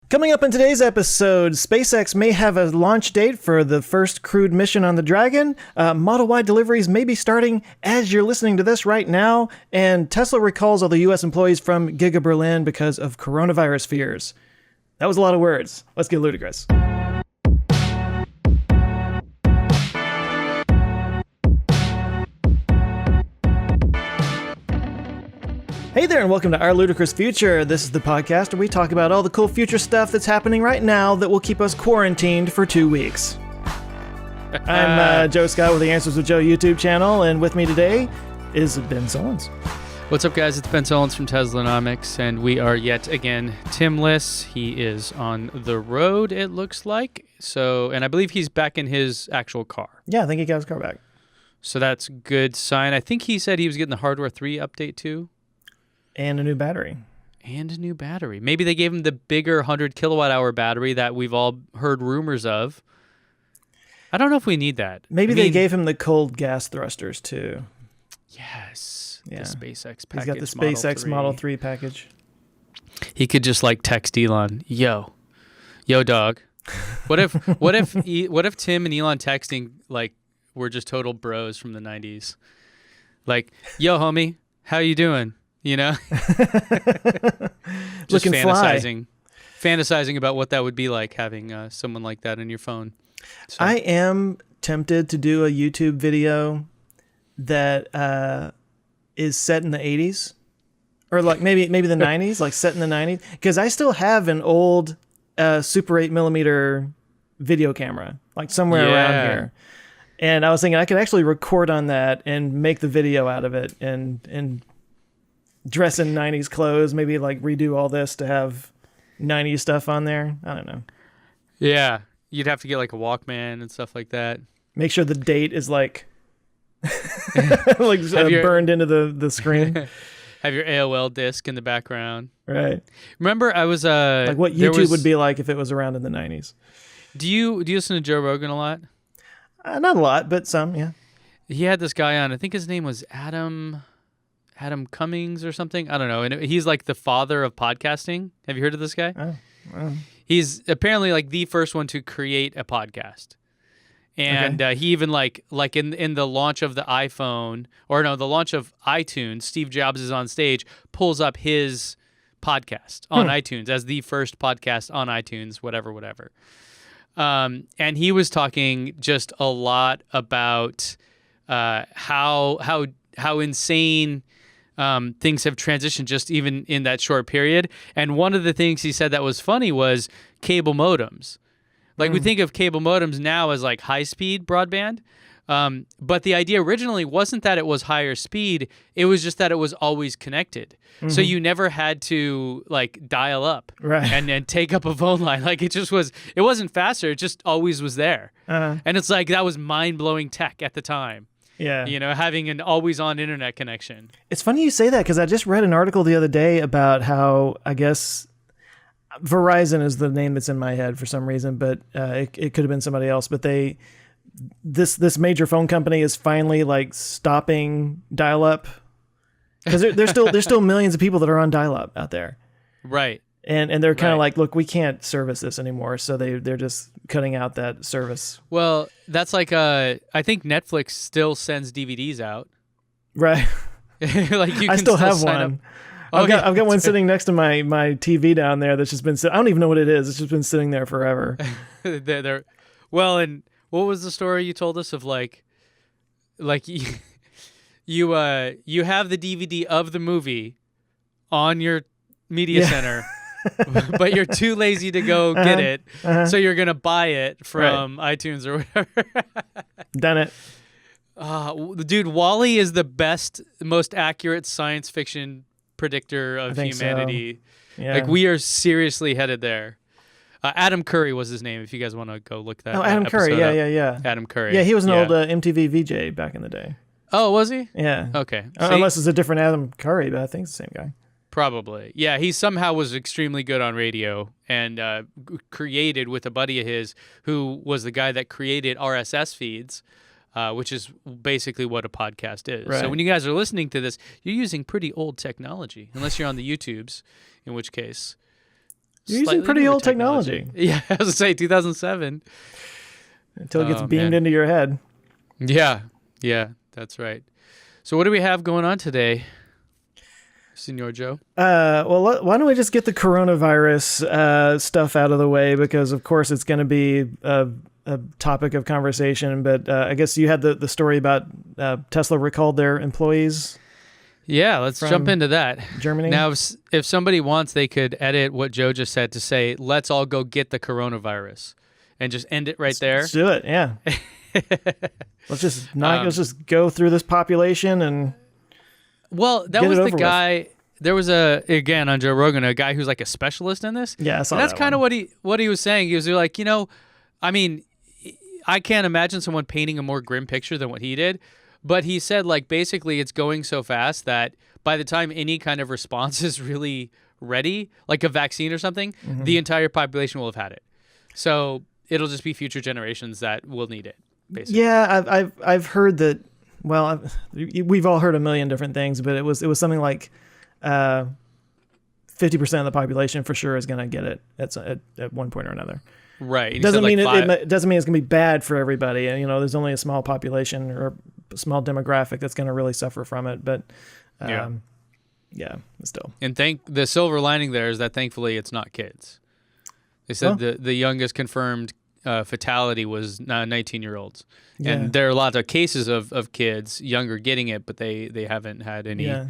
Coming up in today's episode, SpaceX may have a launch date for the first crewed mission on the Dragon. Model Y deliveries may be starting as you're listening to this right now. And Tesla recalls all the U.S. employees from Giga-Berlin because of coronavirus fears. That was a lot of words. Let's get ludicrous. Hey there, and welcome to Our Ludicrous Future. This is the podcast where we talk about all the cool future stuff that's happening right now that will keep us quarantined for 2 weeks. I'm Joe Scott with the Answers with Joe YouTube channel, and with me today is Ben Solons. What's up, guys? It's Ben Solons from Teslanomics, and we are yet again Timless. He is on the road, it looks like. And I believe he's back in his actual car. Yeah, I think he got his car back. So that's a good sign. I think he said he was getting the Hardware 3 update too. And a new battery. Maybe they gave him the bigger 100 kilowatt hour battery that we've all heard rumors of. I don't know if we need that. Maybe they gave him the cold gas thrusters too. Yes. Yeah. The SpaceX package. He's got the SpaceX Model 3 package. He could just like text Elon, yo dog. What if Tim and Elon texting like were just total bros from the 90s? Like, yo homie, how you doing? You know, just looking fantasizing about what that would be like having someone like that on your phone. So. I am tempted to do a YouTube video that is set in the 80s or like maybe the 90s, like set in the 90s, because I still have an old Super 8mm video camera, like somewhere around here. And I was thinking I could actually record on that and make the video out of it and dress in 90s clothes, maybe like redo all this to have 90s stuff on there. I don't know. Yeah. You'd have to get like a Walkman and stuff like that. Make sure the date is like, burned into the screen. Have your AOL disc in the background. Right. Remember I was... like what YouTube would be like if it was around in the 90s. Do you listen to Joe Rogan a lot? Not a lot, but some, yeah. He had this guy on, I think his name was Adam Cummings or something. I don't know. And he's like the father of podcasting. Have you heard of this guy? Oh, wow. He's apparently like the first one to create a podcast. And he even like in the launch of the iPhone, or no, the launch of iTunes, Steve Jobs is on stage, pulls up his podcast on iTunes as the first podcast on iTunes, whatever. And he was talking just a lot about how insane things have transitioned just even in that short period. And one of the things he said that was funny was cable modems. Like we think of cable modems now as like high-speed broadband, but the idea originally wasn't that it was higher speed. It was just that it was always connected. Mm-hmm. So you never had to like dial up and take up a phone line. Like it wasn't faster. It just always was there. And it's like that was mind-blowing tech at the time. Yeah. You know, having an always-on internet connection. It's funny you say that because I just read an article the other day about how, I guess, Verizon is the name that's in my head for some reason, but it could have been somebody else. But this major phone company is finally like stopping dial-up because there's still millions of people that are on dial-up out there. Right. And they're kind of like, look, we can't service this anymore, so they're just cutting out that service. Well, that's like I think Netflix still sends DVDs out. Right. Like you can I still have one. Up. I've got one sitting next to my TV down there that's just been I don't even know what it is. It's just been sitting there forever. Well, and what was the story you told us of like you have the DVD of the movie on your media center. But you're too lazy to go get it, so you're gonna buy it from iTunes or whatever. Done it. Dude, WALL-E is the best, most accurate science fiction predictor of humanity. So. Yeah. Like we are seriously headed there. Adam Curry was his name. If you guys want to go look that. Oh, Adam Curry. Yeah. Adam Curry. Yeah, he was an old MTV VJ back in the day. Oh, was he? Yeah. Okay. Unless it's a different Adam Curry, but I think it's the same guy. Probably. Yeah, he somehow was extremely good on radio and created with a buddy of his who was the guy that created RSS feeds, which is basically what a podcast is. Right. So when you guys are listening to this, you're using pretty old technology, unless you're on the YouTubes, in which case You're using pretty old technology. Yeah, I was going to say 2007. Until it gets beamed into your head. Yeah, that's right. So what do we have going on today, Senor Joe? Well, why don't we just get the coronavirus stuff out of the way, because of course it's going to be a topic of conversation. But I guess you had the story about Tesla recalled their employees. Yeah, let's jump into that. Germany. Now, if somebody wants, they could edit what Joe just said to say, let's all go get the coronavirus, and just end it right there. Let's do it, yeah. Let's just go through this population and that was the guy. There was again on Joe Rogan, a guy who's like a specialist in this. Yeah, I saw and that's that kind of what he was saying. He was like, I mean, I can't imagine someone painting a more grim picture than what he did. But he said, like, basically it's going so fast that by the time any kind of response is really ready, like a vaccine or something, the entire population will have had it. So it'll just be future generations that will need it, basically. Yeah, I've heard that. Well, we've all heard a million different things, but it was something like 50% of the population for sure is going to get it at one point or another. Right. It doesn't mean it doesn't mean it's going to be bad for everybody. There's only a small population or a small demographic that's going to really suffer from it. But still. And the silver lining there is that thankfully it's not kids. They said the youngest confirmed fatality was 19-year-olds. Yeah. And there are lots of cases of kids younger getting it, but they haven't had any. Yeah.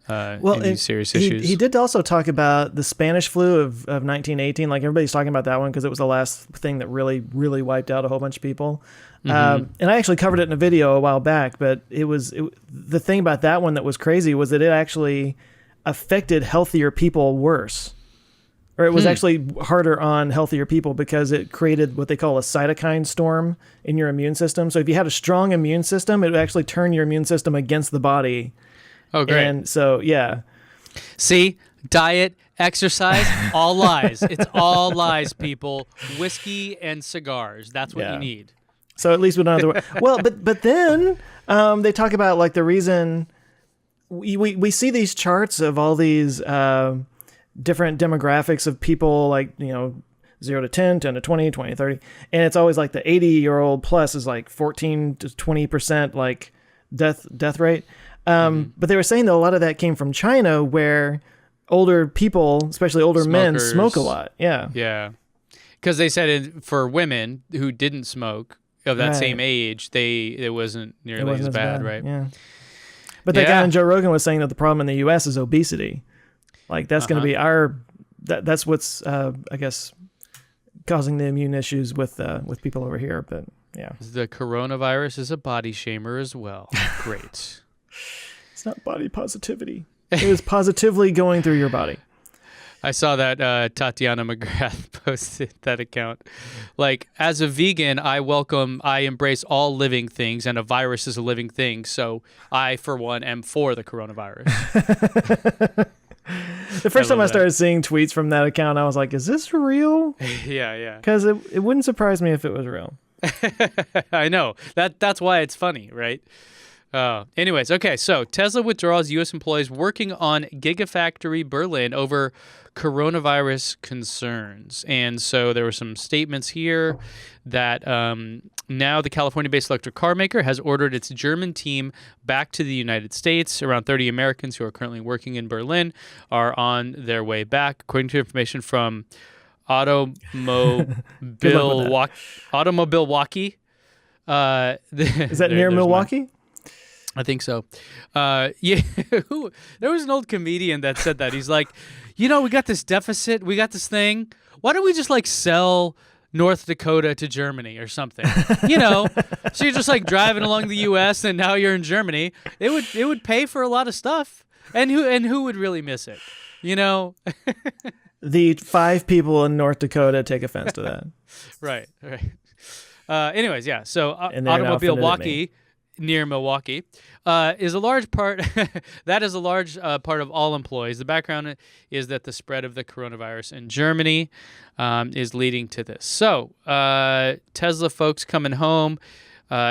Any serious issues. He did also talk about the Spanish flu of 1918. Like, everybody's talking about that one because it was the last thing that really, really wiped out a whole bunch of people. And I actually covered it in a video a while back, but the thing about that one that was crazy was that it actually affected healthier people worse. Or it was actually harder on healthier people because it created what they call a cytokine storm in your immune system. So if you had a strong immune system, it would actually turn your immune system against the body. Oh, great. And so, yeah. See, diet, exercise, all lies. It's all lies, people. Whiskey and cigars. That's what you need. So at least we don't have to. Well, but then they talk about like the reason we see these charts of all these different demographics of people, like, 0 to 10, 10 to 20, 20 to 30. And it's always like the 80-year-old plus is like 14 to 20% like death rate. But they were saying that a lot of that came from China, where older people, especially older men, smoke a lot. Yeah. Yeah. Because they said for women who didn't smoke of that same age, it wasn't nearly as bad, right? Yeah. But that guy on Joe Rogan was saying that the problem in the U.S. is obesity. Like, that's going to be that's what's, I guess, causing the immune issues with people over here. But yeah. The coronavirus is a body shamer as well. Great. It's not body positivity. It is positively going through your body. I saw that Tatiana McGrath posted that account. Like, as a vegan, I embrace all living things, and a virus is a living thing. So I, for one, am for the coronavirus. The first time I started seeing tweets from that account, I was like, is this real? Yeah. Because it wouldn't surprise me if it was real. I know. That's why it's funny, right? Anyways, okay, so Tesla withdraws U.S. employees working on Gigafactory Berlin over coronavirus concerns. And so there were some statements here that now the California-based electric car maker has ordered its German team back to the United States. Around 30 Americans who are currently working in Berlin are on their way back, according to information from Automobile Walkie. Is that near Milwaukee? I think so. Yeah, there was an old comedian that said that. He's like, we got this deficit. We got this thing. Why don't we just like sell North Dakota to Germany or something? So you're just like driving along the U.S. and now you're in Germany. It would pay for a lot of stuff. And who would really miss it? The 5 people in North Dakota take offense to that. Right. Anyways, yeah. So Automobile Walkie, near Milwaukee, is a large part. That is a large part of all employees. The background is that the spread of the coronavirus in Germany is leading to this. So Tesla folks coming home.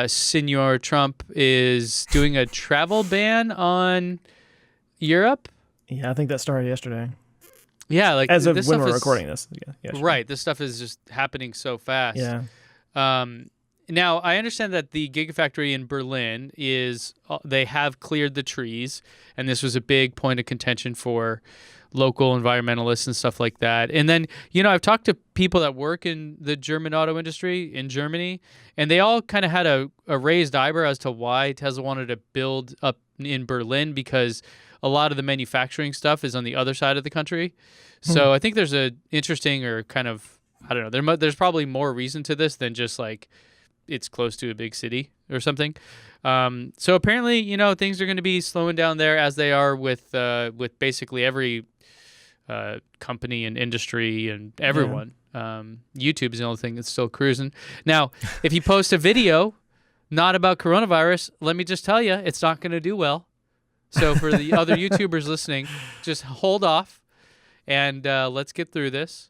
Senor Trump is doing a travel ban on Europe. Yeah, I think that started yesterday. Yeah, like as of this when stuff we're is recording this. Yeah, sure. right. This stuff is just happening so fast. Yeah. Now, I understand that the Gigafactory in Berlin is, they have cleared the trees, and this was a big point of contention for local environmentalists and stuff like that. And then, I've talked to people that work in the German auto industry in Germany, and they all kind of had a raised eyebrow as to why Tesla wanted to build up in Berlin, because a lot of the manufacturing stuff is on the other side of the country. So I think there's a interesting, or kind of, I don't know, there's probably more reason to this than just like it's close to a big city or something. So apparently, things are going to be slowing down there, as they are with basically every company and industry and everyone. YouTube is the only thing that's still cruising. Now, if you post a video not about coronavirus, let me just tell you, it's not going to do well. So for the other YouTubers listening, just hold off and let's get through this.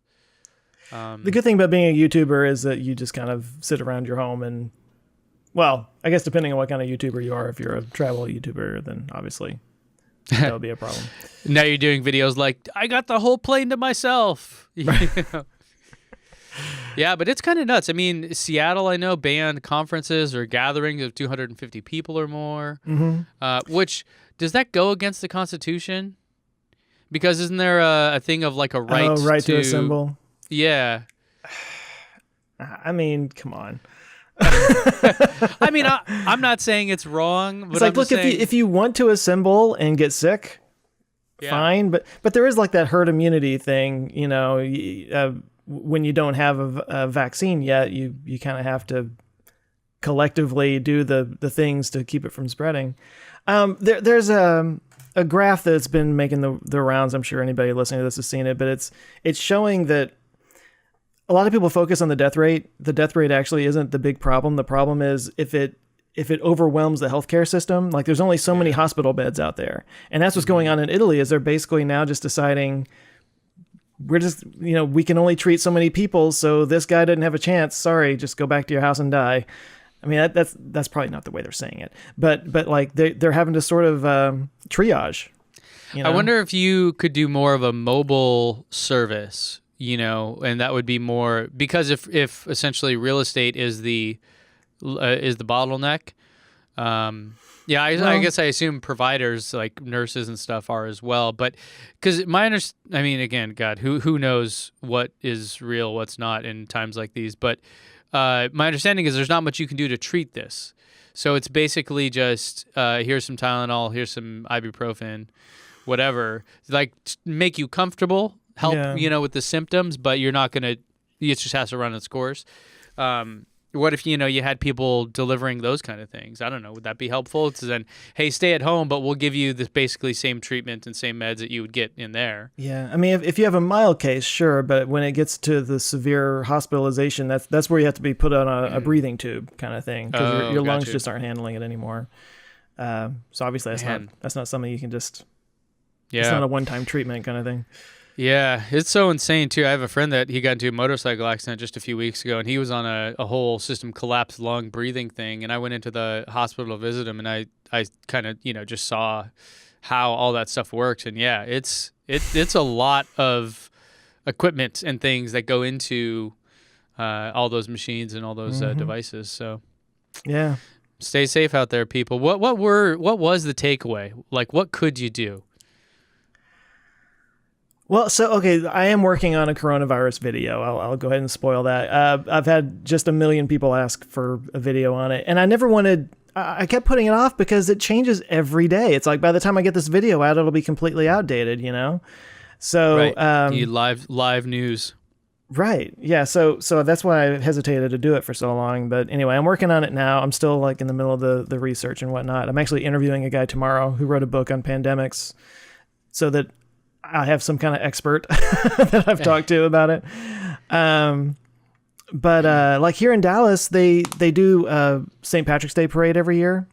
The good thing about being a YouTuber is that you just kind of sit around your home and, well, I guess depending on what kind of YouTuber you are, if you're a travel YouTuber, then obviously that would be a problem. Now you're doing videos like, I got the whole plane to myself. Yeah, but it's kind of nuts. I mean, Seattle, I know, banned conferences or gatherings of 250 people or more, which, does that go against the Constitution? Because isn't there a thing of like a right, to assemble? Yeah. I mean, come on. I mean, I'm not saying it's wrong, but it's like, I'm look, saying, if you want to assemble and get sick, fine. But there is like that herd immunity thing, when you don't have a vaccine yet, you kind of have to collectively do the things to keep it from spreading. There's a graph that's been making the rounds. I'm sure anybody listening to this has seen it, but it's showing that a lot of people focus on the death rate. The death rate actually isn't the big problem. The problem is if it overwhelms the healthcare system. Like, there's only so many hospital beds out there, and that's what's going on in Italy. Is they're basically now just deciding, we're just, we can only treat so many people, so this guy didn't have a chance. Sorry, just go back to your house and die. I mean, that's probably not the way they're saying it, but like they're having to sort of triage. I wonder if you could do more of a mobile service, and that would be more, because if essentially real estate is the bottleneck. I guess I assume providers like nurses and stuff are as well, but because I mean, again, God, who knows what is real, what's not in times like these, but my understanding is there's not much you can do to treat this. So it's basically just, here's some Tylenol, here's some ibuprofen, whatever, like make you comfortable, help, with the symptoms, but you're not going to, it just has to run its course. What if, you had people delivering those kind of things? I don't know. Would that be helpful? To then, hey, stay at home, but we'll give you the basically same treatment and same meds that you would get in there. Yeah. I mean, if you have a mild case, sure. But when it gets to the severe hospitalization, that's where you have to be put on a breathing tube kind of thing, because your lungs just aren't handling it anymore. So obviously that's not something you can just, it's not a one-time treatment kind of thing. Yeah, it's so insane too. I have a friend that he got into a motorcycle accident just a few weeks ago, and he was on a whole system collapsed lung breathing thing. And I went into the hospital to visit him, and I kind of just saw how all that stuff works. And yeah, it's a lot of equipment and things that go into all those machines and all those devices. So yeah, stay safe out there, people. What was the takeaway? Like, what could you do? Well, so, okay, I am working on a coronavirus video. I'll go ahead and spoil that. I've had just 1 million people ask for a video on it, and I kept putting it off because it changes every day. It's like, by the time I get this video out, it'll be completely outdated, So, right. You need live news. Right. Yeah. So that's why I hesitated to do it for so long. But anyway, I'm working on it now. I'm still like in the middle of the research and whatnot. I'm actually interviewing a guy tomorrow who wrote a book on pandemics, so that I have some kind of expert that I've talked to about it. But like here in Dallas, they do St. Patrick's Day parade every year,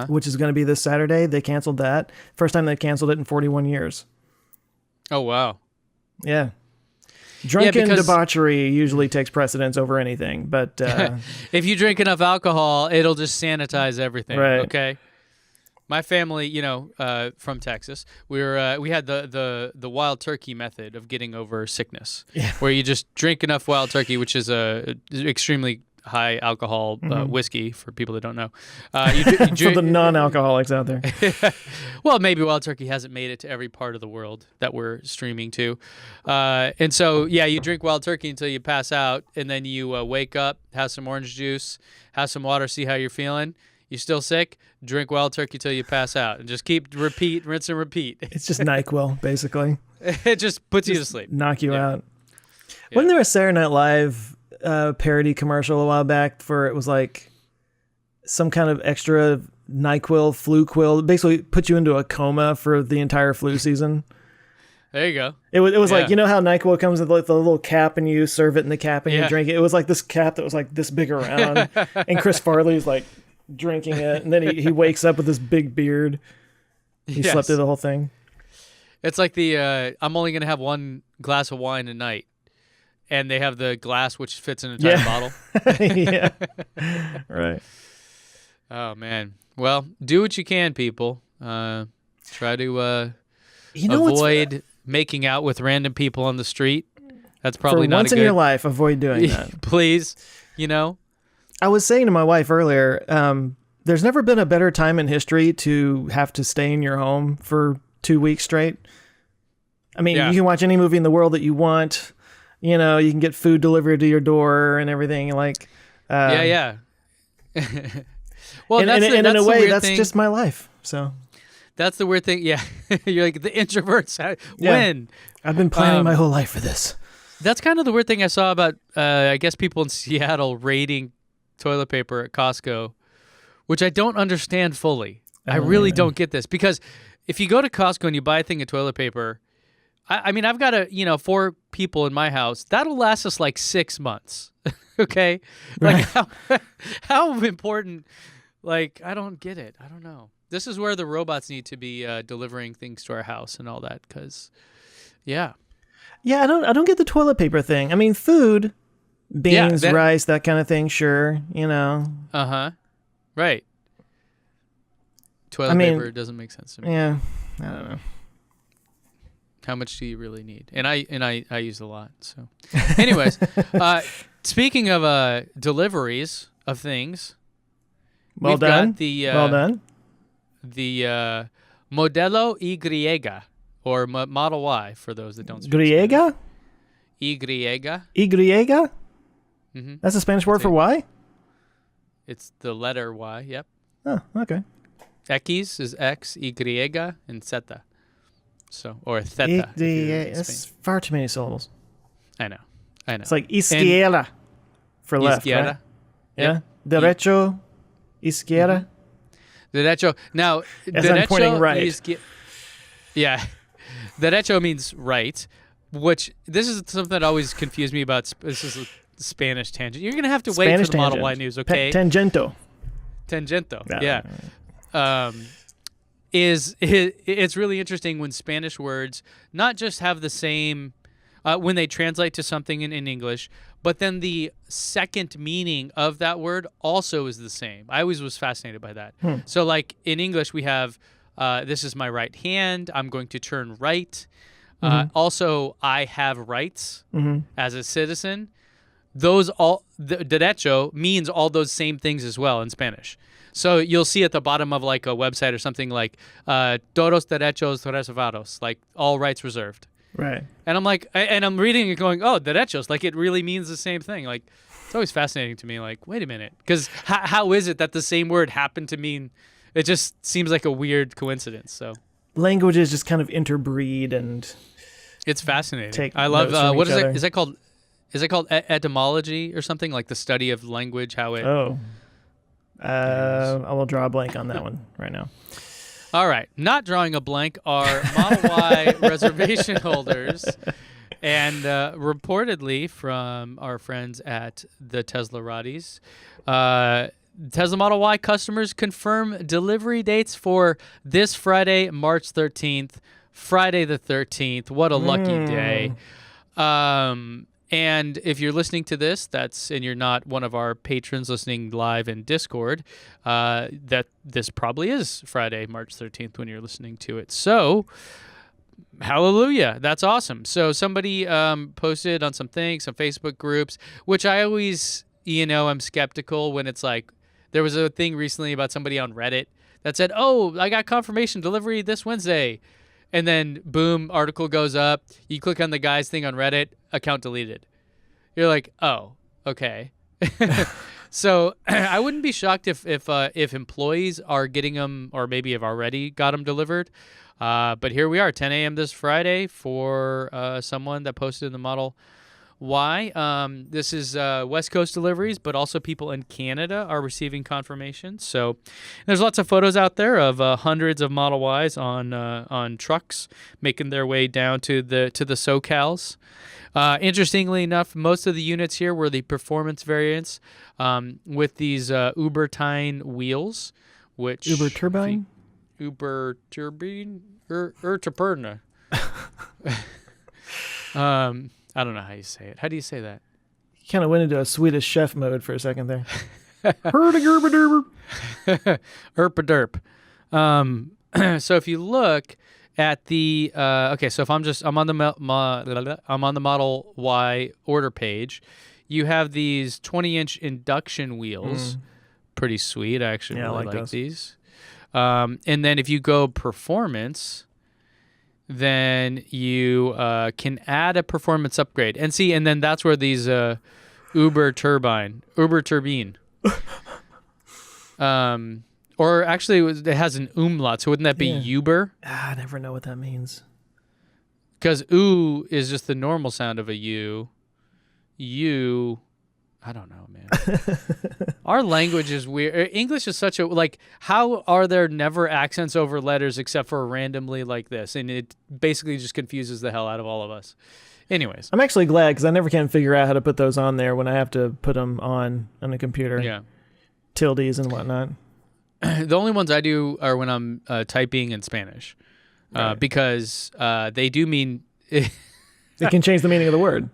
which is going to be this Saturday. They canceled that. First time they canceled it in 41 years. Oh, wow. Yeah. Drunken debauchery usually takes precedence over anything. But if you drink enough alcohol, it'll just sanitize everything. Right. Okay. My family, from Texas, we had the wild turkey method of getting over sickness, where you just drink enough wild turkey, which is a extremely high alcohol whiskey for people that don't know. For the non-alcoholics out there. Well, maybe wild turkey hasn't made it to every part of the world that we're streaming to. And so, you drink wild turkey until you pass out, and then you wake up, have some orange juice, have some water, see how you're feeling. You still sick? Drink wild turkey till you pass out, and just rinse and repeat. It's just NyQuil, basically. It just puts you to sleep. Knock you out. Yeah. Wasn't there a Saturday Night Live parody commercial a while back for it was like some kind of extra NyQuil, FluQuil, basically put you into a coma for the entire flu season? There you go. It was like, you know how NyQuil comes with like the little cap and you serve it in the cap and you drink it? It was like this cap that was like this big around. And Chris Farley's like drinking it, and then he wakes up with this big beard. He slept through the whole thing. It's like the I'm only gonna have one glass of wine a night, and they have the glass which fits in an entire bottle. Yeah, right. Oh man. Well, do what you can, people. Try to avoid making out with random people on the street. That's probably not once in your life. Avoid doing that, please. I was saying to my wife earlier, there's never been a better time in history to have to stay in your home for 2 weeks straight. I mean, you can watch any movie in the world that you want. You can get food delivered to your door and everything. Like, Well, and in a way, that's just my life. So that's the weird thing. Yeah, you're like the introverts. When I've been planning my whole life for this. That's kind of the weird thing I saw about, I guess, people in Seattle raiding toilet paper at Costco, which I don't understand fully. I really don't get this, because if you go to Costco and you buy a thing of toilet paper, I mean, I've got 4 people in my house. That'll last us like 6 months. Okay? Like how important, like, I don't get it. I don't know. This is where the robots need to be delivering things to our house and all that, because, Yeah, I don't get the toilet paper thing. I mean, food, beans, rice, that kind of thing, sure, Right. Toilet paper doesn't make sense to me. Yeah, I don't know. How much do you really need? And I use a lot. So, anyways, speaking of deliveries of things, well done. The Modelo Y, or Model Y for those that don't speak Griega? Spanish. Y? Mm-hmm. That's a Spanish word for Y? It's the letter Y, yep. Oh, okay. X is X, Y, and Zeta. So, or Theta. That's far too many syllables. I know. It's like izquierda for left, izquierda. Right? Yeah. Derecho, izquierda. Derecho. Now, as I'm pointing right. Derecho means right, which this is something that always confused me about. This is a Spanish tangent. You're going to have to wait for the Model Y news, okay? Tangento. Yeah. It's really interesting when Spanish words not just have the same when they translate to something in English, but then the second meaning of that word also is the same. I always was fascinated by that. So like in English we have this is my right hand, I'm going to turn right. Also, I have rights as a citizen. Those derecho means all those same things as well in Spanish. So you'll see at the bottom of like a website or something like todos derechos reservados, like all rights reserved. Right. And I'm like, and I'm reading it going, oh, derechos, like it really means the same thing. Like it's always fascinating to me. Like, wait a minute, because how is it that the same word happened to mean? It just seems like a weird coincidence. So languages just kind of interbreed, and it's fascinating. I love what is it? Is that called? Is it called etymology or something, like the study of language? How it? I will draw a blank on that one right now. All right. Not drawing a blank are Model Y reservation holders. And reportedly from our friends at the Tesla Roddies, Tesla Model Y customers confirm delivery dates for this Friday, March 13th, Friday the 13th. What a lucky day. And if you're listening to this, and you're not one of our patrons listening live in Discord, that this probably is Friday, March 13th when you're listening to it. So, hallelujah. That's awesome. So somebody posted on some Facebook groups, which I always, I'm skeptical when it's like, there was a thing recently about somebody on Reddit that said, oh, I got confirmation delivery this Wednesday. And then, boom, article goes up. You click on the guy's thing on Reddit, account deleted. You're like, oh, okay. So I wouldn't be shocked if employees are getting them, or maybe have already got them delivered. But here we are, 10 a.m. this Friday for someone that posted in the Model Y. This is West Coast deliveries, but also people in Canada are receiving confirmation. So there's lots of photos out there of hundreds of Model Ys on trucks making their way down to the SoCals. Interestingly enough, most of the units here were the performance variants with these Uber Tine wheels, which Uber Turbine? Uber Turbine? Turbine. I don't know how you say it. How do you say that? You kind of went into a Swedish chef mode for a second there. Herdigerberderber. Erpaderp. So if you look at the so if I'm on the Model Y order page, you have these 20-inch induction wheels. Pretty sweet. I actually really like these. And then if you go performance, then you can add a performance upgrade. And then that's where these Uber Turbine. Or actually, it has an umlaut, so wouldn't that be Uber? I never know what that means. Because U is just the normal sound of a U. U, I don't know, man. Our language is weird. English is such a, how are there never accents over letters except for randomly like this? And it basically just confuses the hell out of all of us. Anyways. I'm actually glad because I never can figure out how to put those on there when I have to put them on the computer. Yeah. Tildes and whatnot. The only ones I do are when I'm typing in Spanish, right. Because they do mean... It can change the meaning of the word.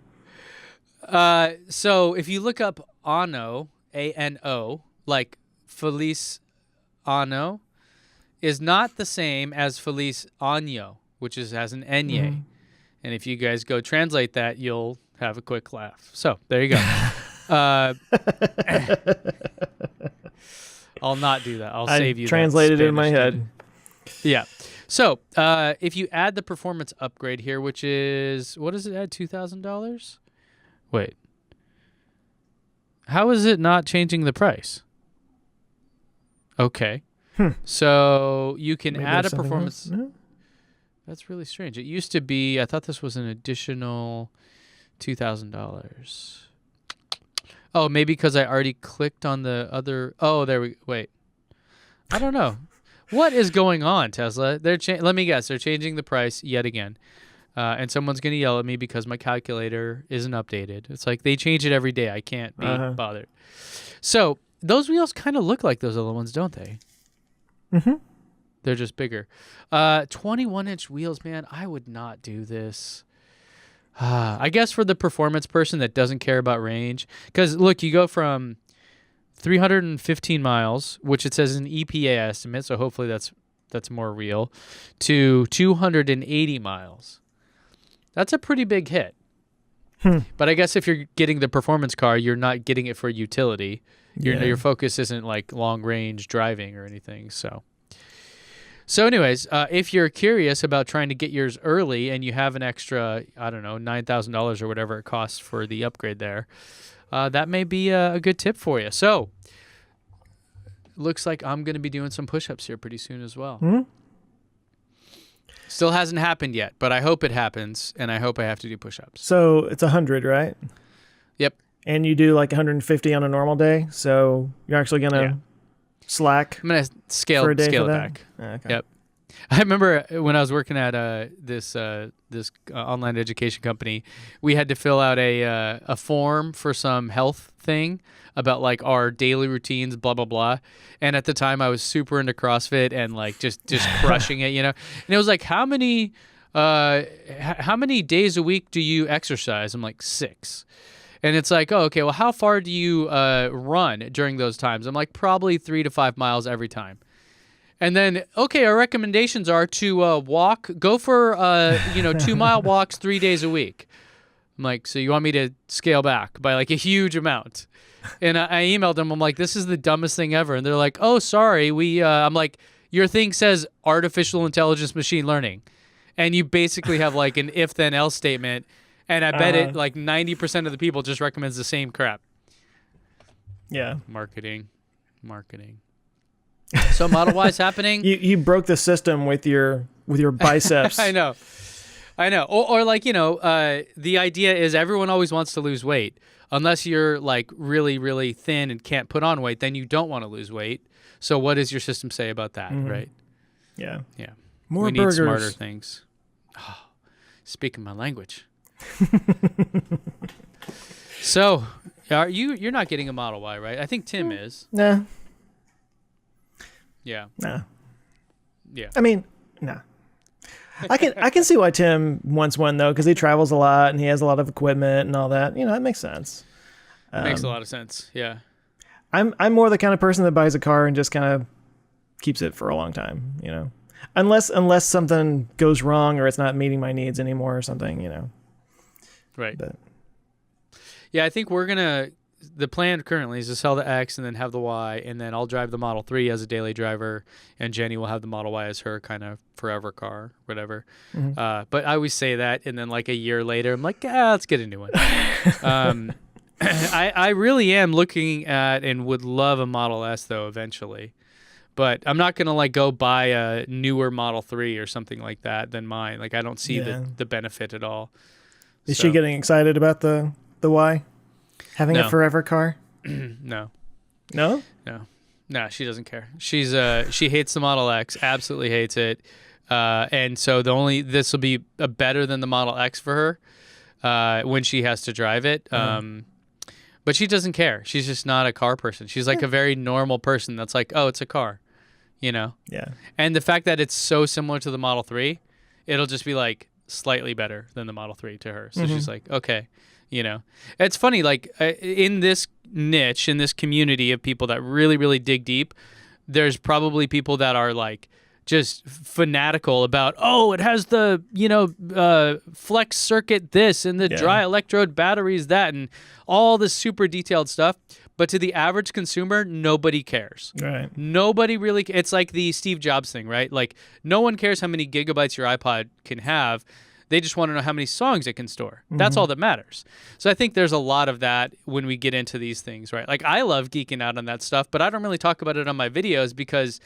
So if you look up ano, A-N-O, like Feliz Ano, is not the same as Feliz Año, which has an Enye. Mm-hmm. And if you guys go translate that, you'll have a quick laugh. So there you go. I'll not do that. I'll save you. Translated it in my head. Yeah. So if you add the performance upgrade here, which is, what does it add? $2,000? Wait. How is it not changing the price? Okay. So you can add a performance. No? That's really strange. It used to be, I thought this was an additional $2,000. Oh, maybe because I already clicked on the other. Oh, wait. I don't know. What is going on, Tesla? Let me guess. They're changing the price yet again. And someone's going to yell at me because my calculator isn't updated. It's like they change it every day. I can't be bothered. So those wheels kind of look like those other ones, don't they? Mm-hmm. They're just bigger. 21-inch wheels, man. I would not do this. I guess for the performance person that doesn't care about range. Because, look, you go from 315 miles, which it says is an EPA estimate, so hopefully that's more real, to 280 miles. That's a pretty big hit. But I guess if you're getting the performance car, you're not getting it for utility. Your focus isn't like long-range driving or anything. So anyways, if you're curious about trying to get yours early and you have an extra, I don't know, $9,000 or whatever it costs for the upgrade there, that may be a good tip for you. So looks like I'm going to be doing some push-ups here pretty soon as well. Mm-hmm. Still hasn't happened yet, but I hope it happens, and I hope I have to do push-ups. So it's 100, right? Yep. And you do like 150 on a normal day, so you're actually going to slack. I'm going to scale it back. Okay. Yep. I remember when I was working at this online education company, we had to fill out a form for some health thing about like our daily routines, blah blah blah. And at the time, I was super into CrossFit and like just crushing it, you know. And it was like, how many how many days a week do you exercise? I'm like, 6. And it's like, oh, okay, well, how far do you run during those times? I'm like, probably 3 to 5 miles every time. And then, okay, our recommendations are to go for 2-mile walks 3 days a week. I'm like, so you want me to scale back by like a huge amount? And I emailed them. I'm like, this is the dumbest thing ever. And they're like, oh, sorry. I'm like, your thing says artificial intelligence machine learning. And you basically have like an if then else statement. And I bet it like 90% of the people just recommends the same crap. Yeah. Marketing. So Model Y's happening. You broke the system with your biceps. I know. Or like, the idea is everyone always wants to lose weight. Unless you're like really, really thin and can't put on weight, then you don't want to lose weight. So what does your system say about that, right? Yeah. Yeah. More we burgers. need smarter things. Oh, speaking my language. So, you're not getting a Model Y, right? I think Tim is. Nah. Yeah. Nah. Yeah. I mean, nah. I can see why Tim wants one though, because he travels a lot and he has a lot of equipment and all that. That makes sense. Makes a lot of sense. Yeah. I'm more the kind of person that buys a car and just kind of keeps it for a long time. Unless something goes wrong or it's not meeting my needs anymore or something. Right. But yeah, I think the plan currently is to sell the X and then have the Y, and then I'll drive the Model 3 as a daily driver, and Jenny will have the Model Y as her kind of forever car, whatever. Mm-hmm. But I always say that, and then like a year later, I'm like, let's get a new one. I really am looking at and would love a Model S, though, eventually. But I'm not going to like go buy a newer Model 3 or something like that than mine. Like, I don't see the benefit at all. Is she getting excited about the Y? Having a forever car? No. No? No, she doesn't care. She hates the Model X, absolutely hates it. And so this will be better than the Model X for her when she has to drive it. But she doesn't care. She's just not a car person. She's like a very normal person that's like, oh, it's a car, Yeah. And the fact that it's so similar to the Model 3, it'll just be like slightly better than the Model 3 to her. So she's like, okay. It's funny, like in this niche, in this community of people that really, really dig deep, there's probably people that are like just fanatical about, it has the, flex circuit this and the dry electrode batteries that and all this super detailed stuff. But to the average consumer, nobody cares. Right. Nobody really, it's like the Steve Jobs thing, right? Like no one cares how many gigabytes your iPod can have. They just want to know how many songs it can store. That's all that matters. So I think there's a lot of that when we get into these things, right? Like I love geeking out on that stuff, but I don't really talk about it on my videos because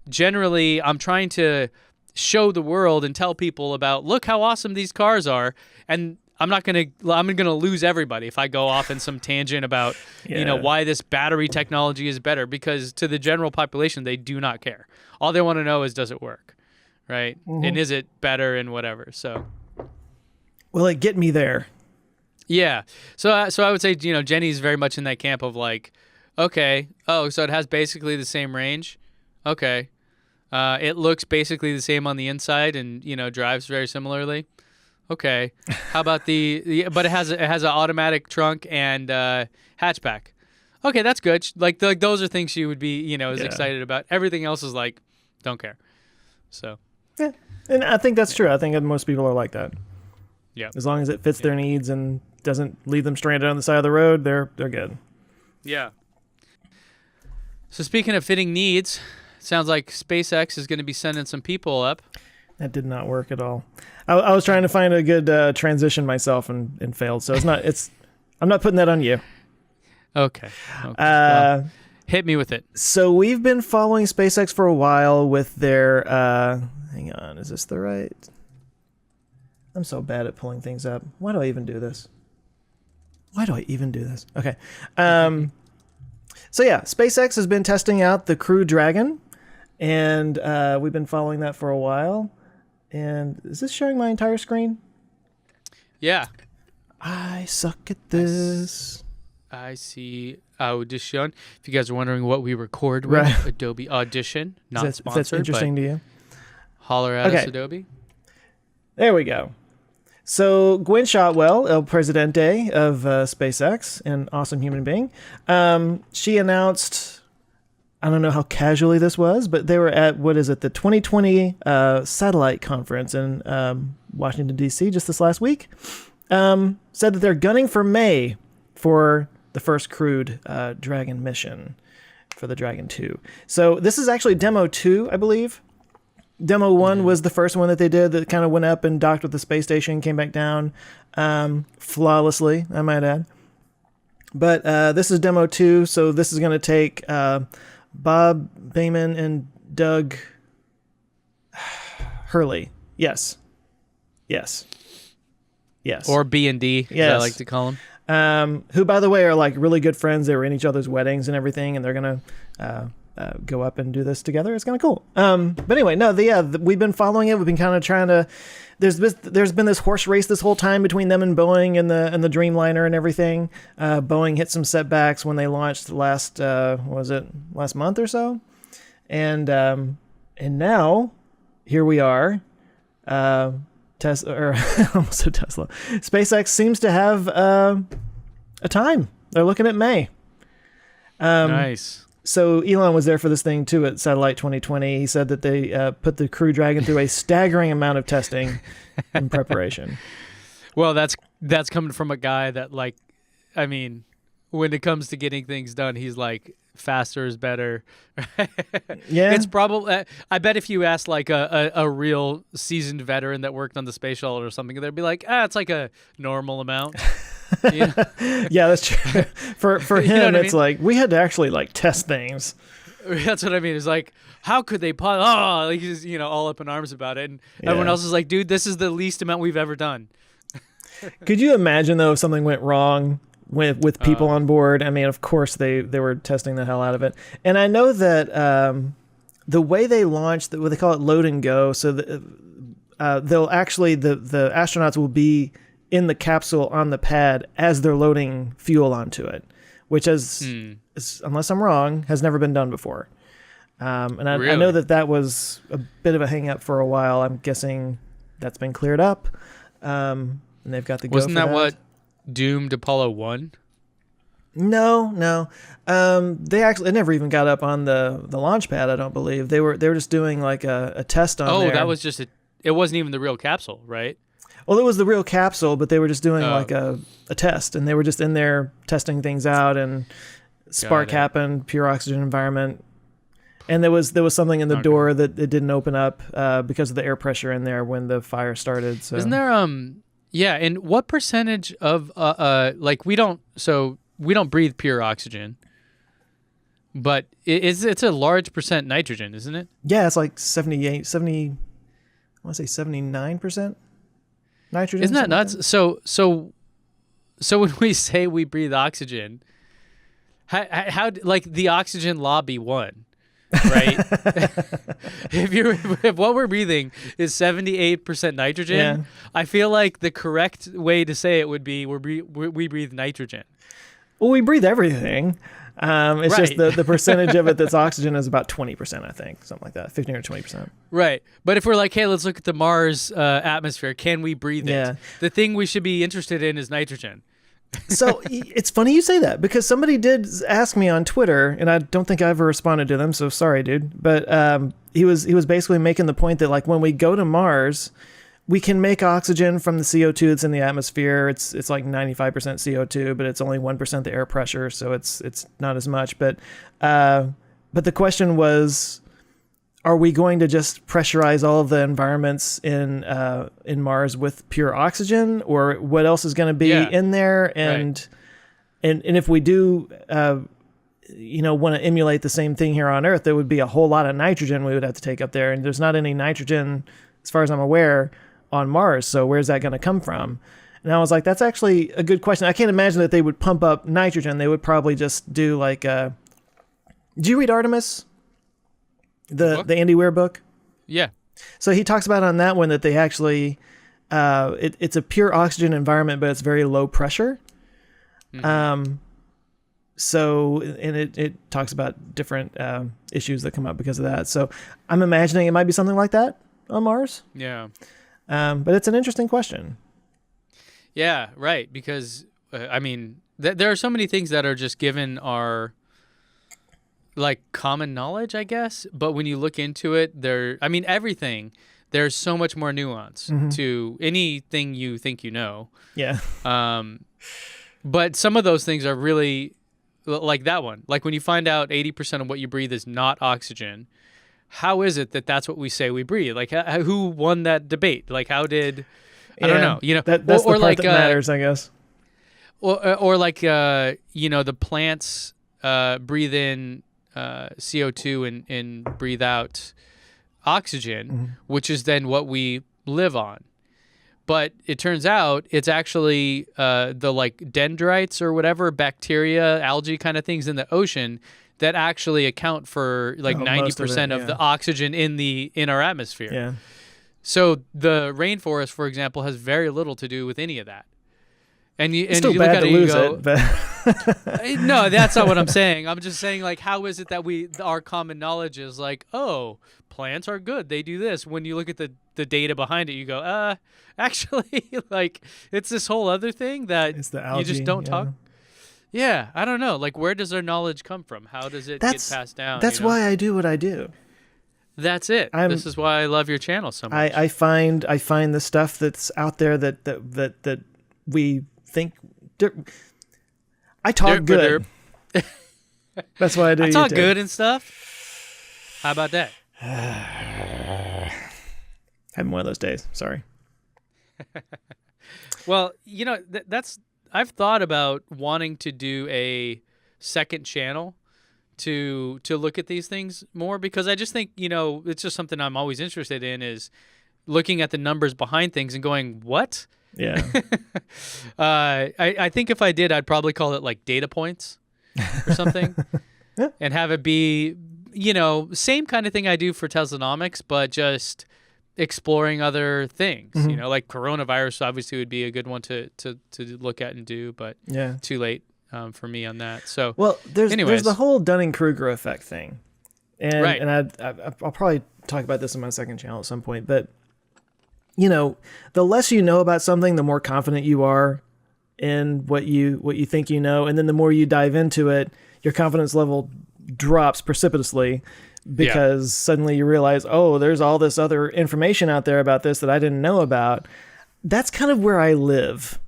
generally I'm trying to show the world and tell people about, look how awesome these cars are. And I'm going to lose everybody if I go off in some tangent about, why this battery technology is better, because to the general population, they do not care. All they want to know is, does it work? Right. And is it better and whatever. So. Will it get me there? Yeah. So I would say, Jenny's very much in that camp of like, okay, so it has basically the same range. Okay. It looks basically the same on the inside and, drives very similarly. Okay. How about but it has an automatic trunk and hatchback. Okay, that's good. Like those are things she would be, excited about. Everything else is like, don't care. So. Yeah. And I think that's true. I think most people are like that. Yeah. As long as it fits their needs and doesn't leave them stranded on the side of the road, they're good. Yeah. So speaking of fitting needs, it sounds like SpaceX is going to be sending some people up. That did not work at all. I was trying to find a good transition myself and failed. So I'm not putting that on you. Okay. Well, hit me with it. So we've been following SpaceX for a while with their, hang on, is this the right? I'm so bad at pulling things up. Why do I even do this? Okay. So yeah, SpaceX has been testing out the Crew Dragon, and we've been following that for a while. And is this showing my entire screen? Yeah. I suck at this. I see Audition. If you guys are wondering what we record with, Adobe Audition, not sponsored. That's interesting to you. Holler at us, Adobe. There we go. So Gwen Shotwell, El Presidente of SpaceX, an awesome human being, she announced, I don't know how casually this was, but they were at, the 2020 satellite conference in Washington, D.C. just this last week. Said that they're gunning for May for the first crewed Dragon mission for the Dragon 2. So this is actually Demo 2, I believe. Demo 1 was the first one that they did that kind of went up and docked with the space station, came back down flawlessly, I might add. But this is Demo 2, so this is going to take Bob Bayman and Doug Hurley. Yes. Or B&D, as I like to call them. Who, by the way, are like really good friends. They were in each other's weddings and everything, and they're going to go up and do this together. It's kind of cool. But anyway, no, we've been following it. We've been kind of trying to. There's been this horse race this whole time between them and Boeing and the Dreamliner and everything. Boeing hit some setbacks when they launched last month or so, and now here we are. Tesla, or almost said Tesla. SpaceX seems to have a time. They're looking at May. Nice. So Elon was there for this thing too at Satellite 2020. He said that they put the Crew Dragon through a staggering amount of testing in preparation. Well, that's coming from a guy that, like, I mean, when it comes to getting things done, he's like, faster is better. Yeah. It's probably, I bet if you asked like a real seasoned veteran that worked on the space shuttle or something, they'd be like, it's like a normal amount. Yeah, that's true. For him, you know it's like we had to actually like test things. That's what I mean. It's like, how could they like he's all up in arms about it, and everyone else is like, dude, this is the least amount we've ever done. Could you imagine though if something went wrong with people on board? I mean, of course they were testing the hell out of it, and I know that the way they launched, what they call it, load and go. So they'll actually the astronauts will be in the capsule on the pad as they're loading fuel onto it, which is, unless I'm wrong, has never been done before. And I know that was a bit of a hang up for a while. I'm guessing that's been cleared up. And they've got the go. Wasn't that what doomed Apollo 1? No. It never even got up on the launch pad, I don't believe. They were just doing like a test on there. That was just it wasn't even the real capsule, right? Well, it was the real capsule, but they were just doing like a test, and they were just in there testing things out, and spark happened, pure oxygen environment. And there was something in the door that it didn't open up because of the air pressure in there when the fire started. So isn't there and what percentage of like we don't breathe pure oxygen, but it's a large percent nitrogen, isn't it? Yeah, it's like 70, I want to say 79% nitrogen. Isn't that nuts? Like that? So when we say we breathe oxygen, how like the oxygen lobby won? Right. if what we're breathing is 78% nitrogen, I feel like the correct way to say it would be we breathe nitrogen. Well, we breathe everything. It's just the percentage of it that's oxygen is about 20%, I think, something like that, 15 or 20%. Right. But if we're like, hey, let's look at the Mars atmosphere, can we breathe it? The thing we should be interested in is nitrogen. So it's funny you say that, because somebody did ask me on Twitter, and I don't think I ever responded to them, so sorry, dude. But he was basically making the point that like when we go to Mars, we can make oxygen from the CO2 that's in the atmosphere. It's like 95% CO2, but it's only 1% the air pressure, so it's not as much. But the question was, are we going to just pressurize all of the environments in Mars with pure oxygen, or what else is going to be in there? And if we do, want to emulate the same thing here on Earth, there would be a whole lot of nitrogen we would have to take up there, and there's not any nitrogen, as far as I'm aware, on Mars. So where's that going to come from? And I was like, that's actually a good question. I can't imagine that they would pump up nitrogen. They would probably just do like did you read Artemis? The Andy Weir book? Yeah. So he talks about on that one that they actually it's a pure oxygen environment, but it's very low pressure. Mm-hmm. So, and it talks about different issues that come up because of that. So I'm imagining it might be something like that on Mars. Yeah. But it's an interesting question. Yeah, right. Because there are so many things that are just given our like common knowledge, I guess. But when you look into it, everything. There's so much more nuance to anything you think you know. Yeah. But some of those things are really like that one. Like when you find out 80% of what you breathe is not oxygen, how is it that that's what we say we breathe? Like who won that debate? Like how did I don't know, that's the part that matters, I guess. Or like the plants breathe in CO2 and breathe out oxygen, which is then what we live on. But it turns out it's actually the like dendrites or whatever, bacteria, algae kind of things in the ocean that actually account for like 90% of the oxygen in our atmosphere. Yeah. So the rainforest, for example, has very little to do with any of that. And you still you bad look at to it and you lose go, it, but no, that's not what I'm saying. I'm just saying, like, how is it that our common knowledge is like, oh, plants are good, they do this. When you look at the data behind it, you go, actually, like, it's this whole other thing that it's the algae, you just don't talk. Yeah, I don't know. Like, where does our knowledge come from? How does it get passed down? That's why I do what I do. That's it. This is why I love your channel so much. I find the stuff that's out there that we think. I talk good. That's why I do. I talk good and stuff. How about that? Having one of those days. Sorry. Well, I've thought about wanting to do a second channel to look at these things more, because I just think, it's just something I'm always interested in, is looking at the numbers behind things and going, what? Yeah. I think if I did, I'd probably call it like data points or something and have it be, same kind of thing I do for Teslanomics, but just exploring other things, like coronavirus obviously would be a good one to look at and do, but too late for me on that. So, well, there's the whole Dunning-Kruger effect thing. And, right. And I'll probably talk about this in my second channel at some point, but the less you know about something, the more confident you are in what you think you know, and then the more you dive into it, your confidence level drops precipitously, because suddenly you realize, oh, there's all this other information out there about this that I didn't know about. That's kind of where I live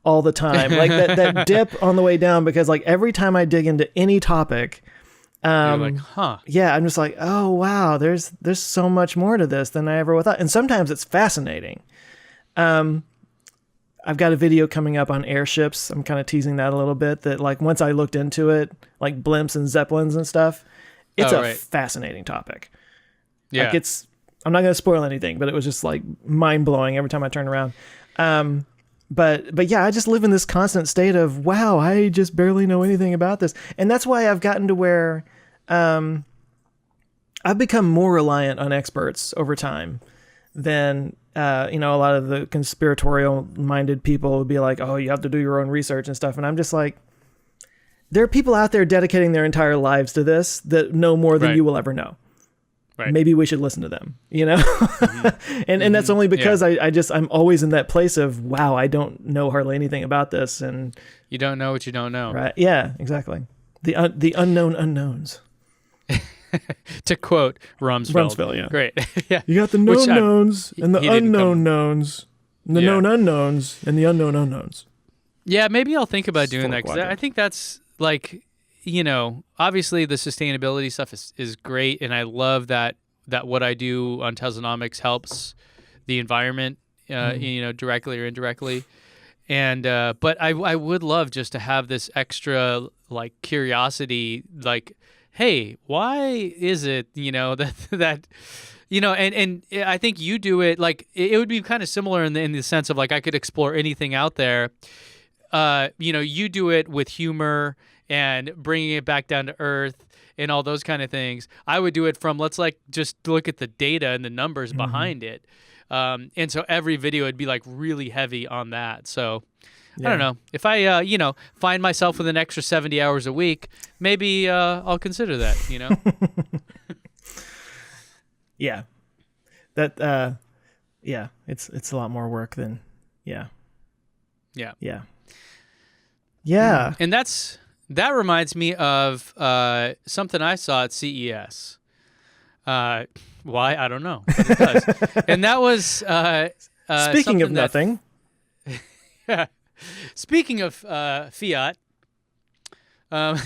all the time, like that dip on the way down, because like every time I dig into any topic, you're like, huh? Yeah, I'm just like, oh wow, there's so much more to this than I ever thought, and sometimes it's fascinating. I've got a video coming up on airships. I'm kind of teasing that a little bit. That like once I looked into it, like blimps and zeppelins and stuff, it's a fascinating topic. Yeah, like I'm not going to spoil anything, but it was just like mind blowing every time I turned around. But yeah, I just live in this constant state of, wow, I just barely know anything about this. And that's why I've gotten to where I've become more reliant on experts over time than, a lot of the conspiratorial minded people would be like, oh, you have to do your own research and stuff. And I'm just like, there are people out there dedicating their entire lives to this that know more than you will ever know. Right. Maybe we should listen to them, Mm-hmm. and that's only because I'm always in that place of, wow, I don't know hardly anything about this. And you don't know what you don't know. Right. Yeah, exactly. The unknown unknowns. To quote Rumsfeld. Rumsfeld, yeah. Great. Yeah. You got the known knowns and the unknown knowns, and the known unknowns and the unknown unknowns. Yeah, maybe I'll think about doing that, because I think that's like, obviously the sustainability stuff is great, and I love that what I do on Teslanomics helps the environment, directly or indirectly. And but I would love just to have this extra like curiosity, like, hey, why is it that and I think you do it like it would be kind of similar in the sense of like I could explore anything out there. You do it with humor and bringing it back down to earth and all those kind of things. I would do it from, let's like just look at the data and the numbers behind it. And so every video would be like really heavy on that. So I don't know, if I, find myself with an extra 70 hours a week, maybe I'll consider that, Yeah. That yeah, it's a lot more work than yeah. Yeah. Yeah. Yeah. And that reminds me of something I saw at CES. Why? I don't know, but it does. And that was Speaking of something that nothing. speaking of Fiat, um,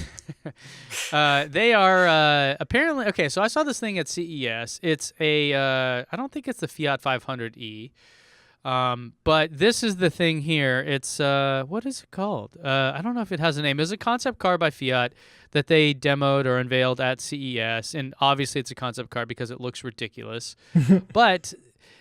they are apparently okay. So I saw this thing at CES. It's a I don't think it's the Fiat 500e, but this is the thing here. It's what is it called? I don't know if it has a name. It's a concept car by Fiat that they demoed or unveiled at CES, and obviously it's a concept car because it looks ridiculous, but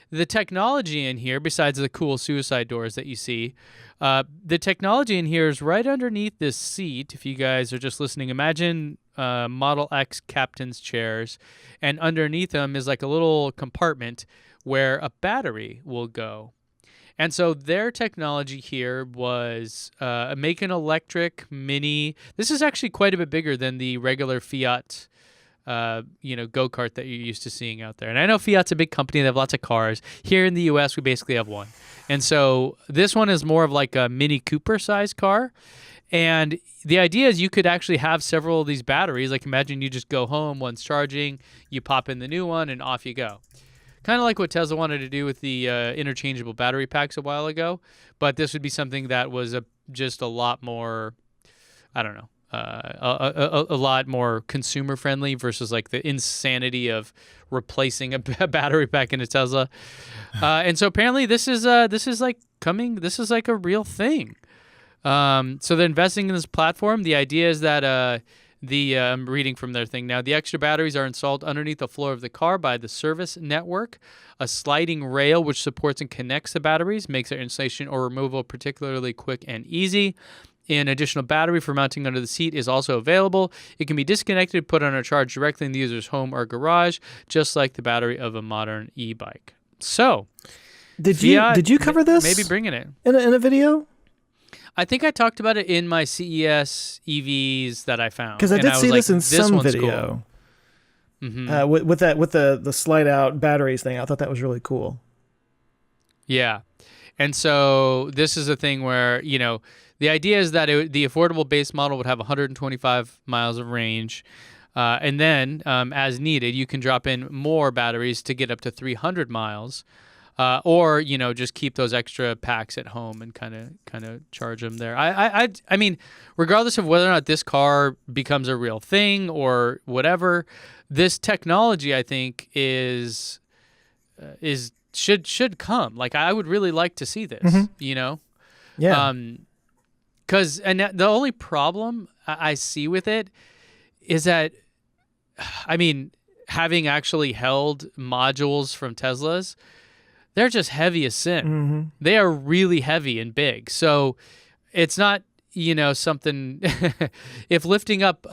the technology in here, besides the cool suicide doors that you see, the technology in here is right underneath this seat. If you guys are just listening, imagine Model X captain's chairs, and underneath them is like a little compartment where a battery will go. And so their technology here was make an electric mini. This is actually quite a bit bigger than the regular Fiat go-kart that you're used to seeing out there. And I know Fiat's a big company. They have lots of cars. Here in the U.S., we basically have one. And so this one is more of like a Mini Cooper-sized car. And the idea is you could actually have several of these batteries. Like imagine you just go home, one's charging, you pop in the new one, and off you go. Kind of like what Tesla wanted to do with the interchangeable battery packs a while ago. But this would be something that was just a lot more, I don't know, a lot more consumer friendly versus like the insanity of replacing a battery pack in a Tesla. And so apparently this is like a real thing. So they're investing in this platform. The idea is that I'm reading from their thing now. The extra batteries are installed underneath the floor of the car by the service network. A sliding rail which supports and connects the batteries makes their installation or removal particularly quick and easy. An additional battery for mounting under the seat is also available. It can be disconnected, put on or charged directly in the user's home or garage, just like the battery of a modern e-bike. So, did you cover this? Maybe bringing it in a video. I think I talked about it in my CES EVs that I found. Because I did see this in some Cool. video. Mm-hmm. With the slide out batteries thing. I thought that was really cool. Yeah. And so this is a thing where, the idea is that the affordable base model would have 125 miles of range. And then, as needed, you can drop in more batteries to get up to 300 miles. Or just keep those extra packs at home and kind of charge them there. I mean, regardless of whether or not this car becomes a real thing or whatever, this technology I think should come. Like I would really like to see this. Mm-hmm. Yeah. Because the only problem I see with it is that, I mean, having actually held modules from Teslas. They're just heavy as sin. Mm-hmm. They are really heavy and big. So it's not, something. If lifting up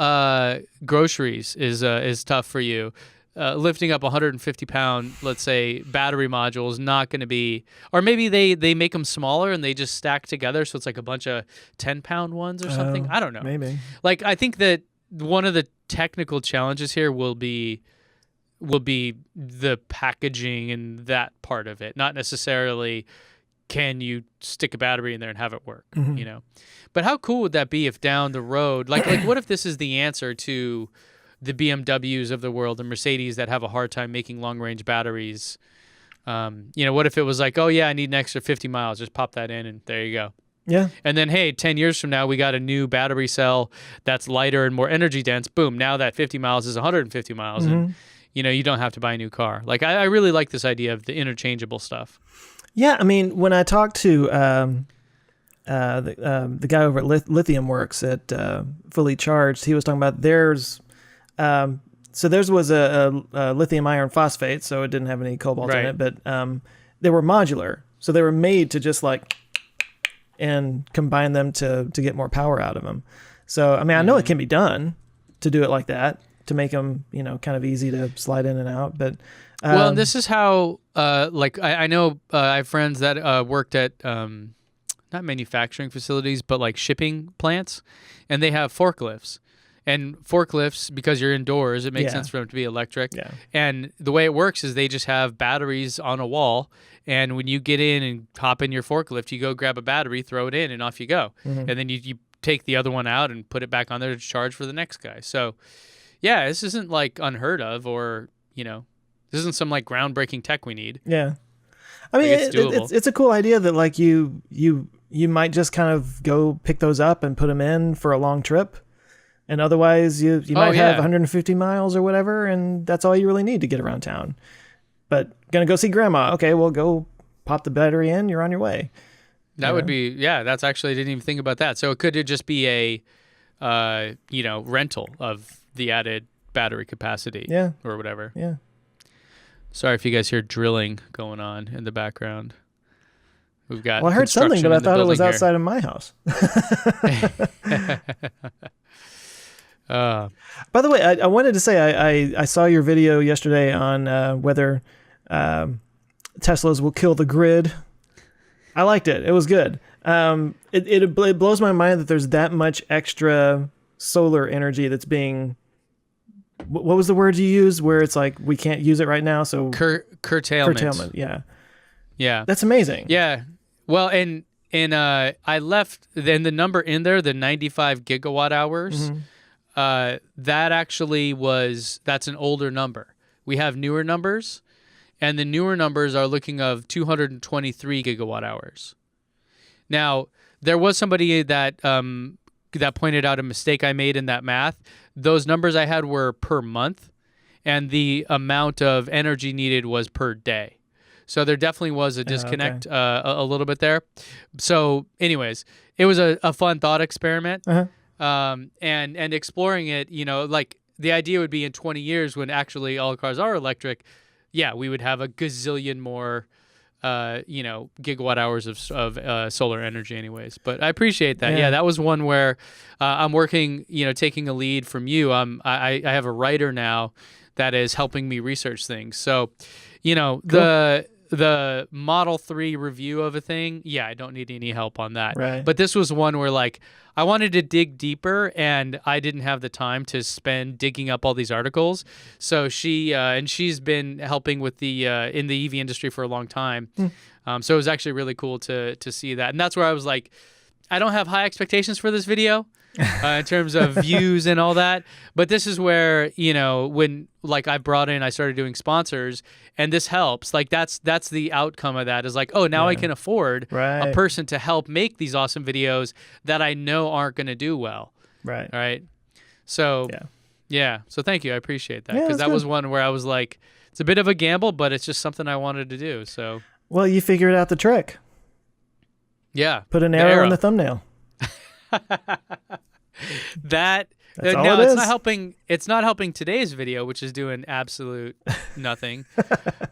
groceries is tough for you, lifting up 150-pound, let's say, battery module is not going to be. Or maybe they make them smaller and they just stack together, so it's like a bunch of 10-pound ones or something. I don't know. Maybe. Like I think that one of the technical challenges here will be the packaging and that part of it, not necessarily can you stick a battery in there and have it work, But how cool would that be if down the road, like what if this is the answer to the BMWs of the world and Mercedes that have a hard time making long-range batteries? What if it was like, oh yeah, I need an extra 50 miles, just pop that in and there you go. Yeah. And then, hey, 10 years from now, we got a new battery cell that's lighter and more energy dense. Boom, now that 50 miles is 150 miles. Mm-hmm. And you don't have to buy a new car. Like I really like this idea of the interchangeable stuff. Yeah, I mean, when I talked to the guy over at Lithium Works at Fully Charged, he was talking about theirs. So theirs was a lithium iron phosphate, so it didn't have any cobalt in it, but they were modular, so they were made to just like and combine them to get more power out of them. So I mean, I know it can be done to do it like that, to make them, kind of easy to slide in and out. But well, this is how, I know I have friends that worked at not manufacturing facilities, but like shipping plants, and they have forklifts. And forklifts, because you're indoors, it makes Yeah. sense for them to be electric. Yeah. And the way it works is they just have batteries on a wall. And when you get in and hop in your forklift, you go grab a battery, throw it in, and off you go. Mm-hmm. And then you take the other one out and put it back on there to charge for the next guy. So, yeah, this isn't like unheard of, or, this isn't some like groundbreaking tech we need. Yeah. I mean, Like, it's doable. it's a cool idea that like you might just kind of go pick those up and put them in for a long trip. And otherwise you might have 150 miles or whatever, and that's all you really need to get around town. But gonna go see grandma. Okay, well, go pop the battery in. You're on your way. That would be, that's actually, I didn't even think about that. So it could just be a, rental of the added battery capacity or whatever. Yeah. Sorry if you guys hear drilling going on in the background. We've got Well, I heard something, but I thought it was building outside of my house. By the way, I wanted to say I saw your video yesterday on whether Teslas will kill the grid. I liked it. It was good. It blows my mind that there's that much extra solar energy that's being. What was the word you used? Where it's like we can't use it right now, so curtailment. Curtailment. Yeah. Yeah. That's amazing. Yeah. Well, and I left then the number in there, the 95 gigawatt hours. Mm-hmm. That actually that's an older number. We have newer numbers, and the newer numbers are looking of 223 gigawatt hours. Now, there was somebody that pointed out a mistake I made in that math. Those numbers I had were per month, and the amount of energy needed was per day. So there definitely was a disconnect a little bit there. So anyways, it was a fun thought experiment. And exploring it, like the idea would be in 20 years when actually all cars are electric, we would have a gazillion more, gigawatt hours of solar energy anyways. But I appreciate that. Yeah, that was one where I'm working, taking a lead from you. I have a writer now that is helping me research things. So, cool. The Model 3 review of a thing, I don't need any help on that. Right. But this was one where like I wanted to dig deeper, and I didn't have the time to spend digging up all these articles. So she's been helping with the in the EV industry for a long time. So it was actually really cool to see that. And that's where I was like, I don't have high expectations for this video. In terms of views and all that, but this is where when like I started doing sponsors, and this helps. Like that's the outcome of that is like, oh, now I can afford a person to help make these awesome videos that I know aren't going to do well. Right. So so thank you, I appreciate that, because that was one where I was like, it's a bit of a gamble, but it's just something I wanted to do. So well, you figured out the trick. Put an arrow in the thumbnail. It's not helping. It's not helping today's video, which is doing absolute nothing.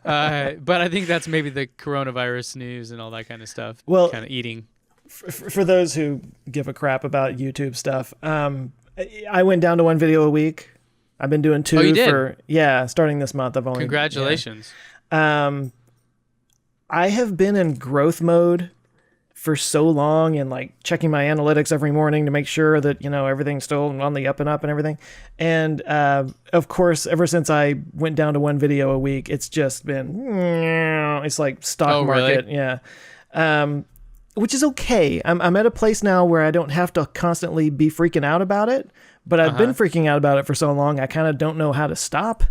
But I think that's maybe the coronavirus news and all that kind of stuff. Well, kind of eating. For those who give a crap about YouTube stuff, I went down to one video a week. I've been doing two starting this month. Congratulations. I have been in growth mode for so long, and like checking my analytics every morning to make sure that everything's still on the up and up and everything. And of course, ever since I went down to one video a week, it's just been it's like stock market. Really? Which is okay. I'm at a place now where I don't have to constantly be freaking out about it, but I've been freaking out about it for so long, I kind of don't know how to stop.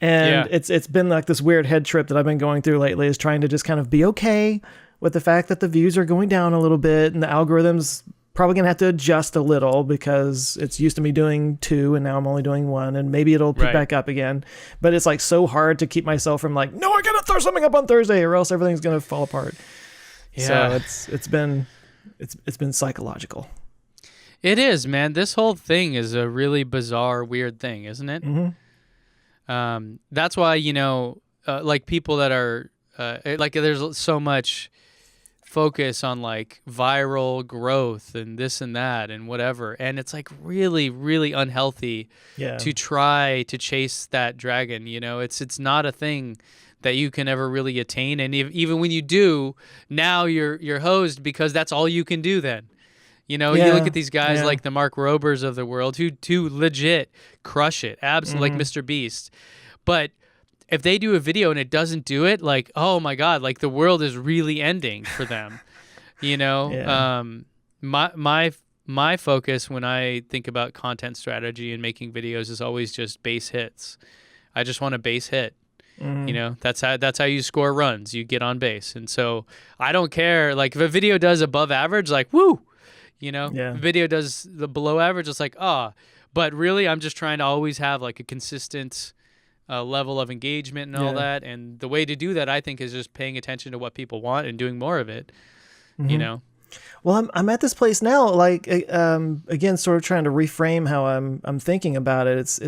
And it's been like this weird head trip that I've been going through lately, is trying to just kind of be okay with the fact that the views are going down a little bit, and the algorithm's probably going to have to adjust a little because it's used to me doing 2 and now I'm only doing 1, and maybe it'll pick back up again. But it's like so hard to keep myself from like, no, I got to throw something up on Thursday or else everything's going to fall apart. So it's been psychological. It is, man. This whole thing is a really bizarre, weird thing, isn't it? Mm-hmm. That's why, like people that are like there's so much focus on like viral growth and this and that and whatever, and it's like really, really unhealthy to try to chase that dragon. It's not a thing that you can ever really attain, and even when you do, now you're hosed because that's all you can do then. You know, you look at these guys like the Mark Robers of the world who legit crush it, absolutely, like Mr. Beast. But if they do a video and it doesn't do it, like, oh my God, like the world is really ending for them. You know, my focus when I think about content strategy and making videos is always just base hits. I just want a base hit. You know, that's how you score runs. You get on base. And so I don't care. Like if a video does above average, like, woo, you know, if a video does the below average, it's like, but really I'm just trying to always have like a consistent level of engagement and all that. And the way to do that, I think, is just paying attention to what people want and doing more of it, you know? Well, I'm at this place now, like, again, sort of trying to reframe how I'm thinking about it.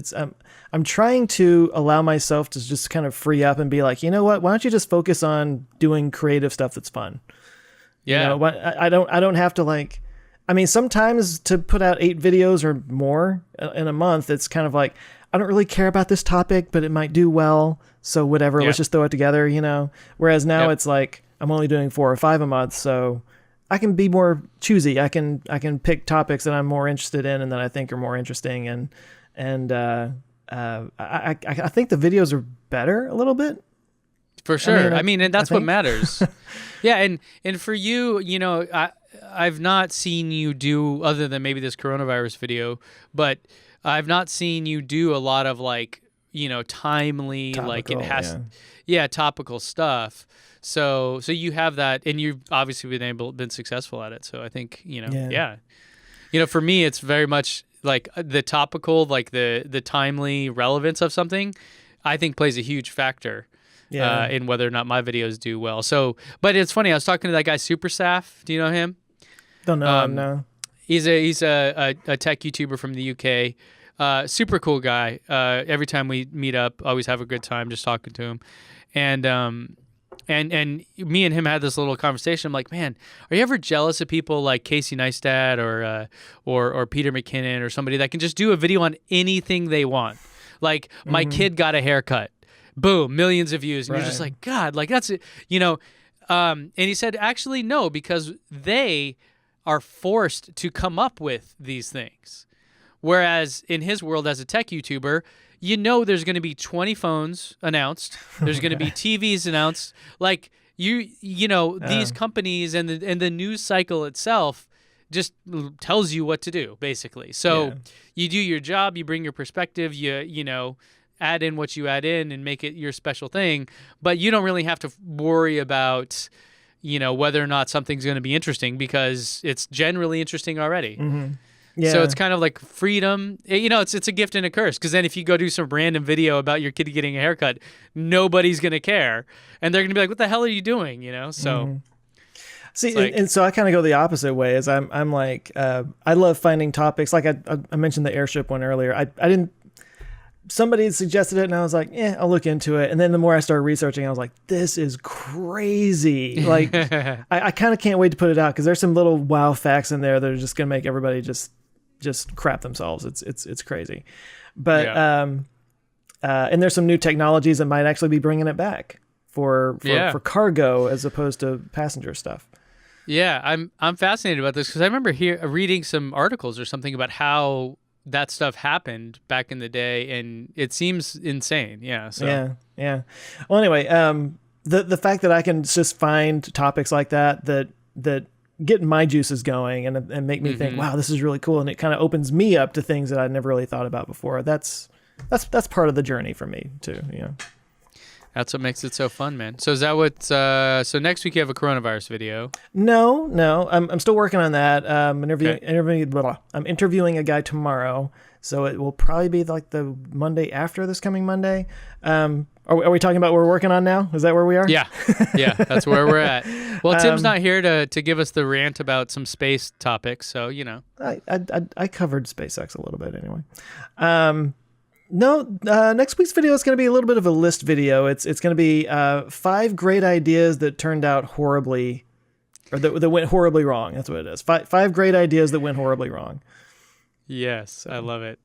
I'm trying to allow myself to just kind of free up and be like, you know what, why don't you just focus on doing creative stuff that's fun? Yeah. You know, I don't have to, like, I mean, sometimes to put out 8 videos or more in a month, it's kind of like, I don't really care about this topic, but it might do well. So whatever, let's just throw it together, you know? Whereas now it's like, I'm only doing 4 or 5 a month. So I can be more choosy. I can pick topics that I'm more interested in and that I think are more interesting. And I think the videos are better a little bit. For sure. I mean, and that's what matters. Yeah. And for you, you know, I've not seen you do, other than maybe this coronavirus video, but I've not seen you do a lot of like, you know, timely, topical, like it has, topical stuff. So you have that, and you've obviously been successful at it. So I think, you know, you know, for me, it's very much like the topical, like the timely relevance of something, I think plays a huge factor in whether or not my videos do well. So, but it's funny. I was talking to that guy, Super Saf. Do you know him? Don't know him, no. He's a tech YouTuber from the UK. Super cool guy. Every time we meet up, always have a good time just talking to him. And me and him had this little conversation. I'm like, man, are you ever jealous of people like Casey Neistat or Peter McKinnon or somebody that can just do a video on anything they want? Like, my kid got a haircut. Boom, millions of views. And you're just like, God, like that's it, you know. And he said, actually, no, because they are forced to come up with these things. Whereas in his world as a tech YouTuber, you know there's going to be 20 phones announced. There's going to be TVs announced. Like you know, these companies and the news cycle itself just tells you what to do, basically. So you do your job, you bring your perspective, you know, add in what you add in and make it your special thing. But you don't really have to worry about, you know, whether or not something's going to be interesting because it's generally interesting already. Yeah. So it's kind of like freedom. You know, it's a gift and a curse, because then if you go do some random video about your kid getting a haircut, nobody's going to care. And they're going to be like, what the hell are you doing? You know, so. See, like, and so I kind of go the opposite way. As I'm like, I love finding topics. Like I mentioned the airship one earlier. I didn't. Somebody had suggested it, and I was like, I'll look into it. And then the more I started researching, I was like, this is crazy. Like, I kind of can't wait to put it out, because there's some little wow facts in there that are just going to make everybody just crap themselves. It's crazy. But and there's some new technologies that might actually be bringing it back for cargo as opposed to passenger stuff. Yeah, I'm fascinated about this, because I remember reading some articles or something about how that stuff happened back in the day, and it seems insane. Yeah. So. Yeah. Well, anyway, the fact that I can just find topics like that get my juices going and make me think, wow, this is really cool, and it kind of opens me up to things that I never really thought about before. That's part of the journey for me too. Yeah. That's what makes it so fun, man. So is that what? So next week you have a coronavirus video? No. I'm still working on that. I'm interviewing a guy tomorrow, so it will probably be like the Monday after this coming Monday. Are we talking about what we're working on now? Is that where we are? Yeah, that's where we're at. Well, Tim's not here to give us the rant about some space topics, so you know. I covered SpaceX a little bit anyway. No, next week's video is going to be a little bit of a list video. It's going to be 5 great ideas that turned out horribly, or that went horribly wrong. That's what it is. 5 great ideas that went horribly wrong. Yes, I love it.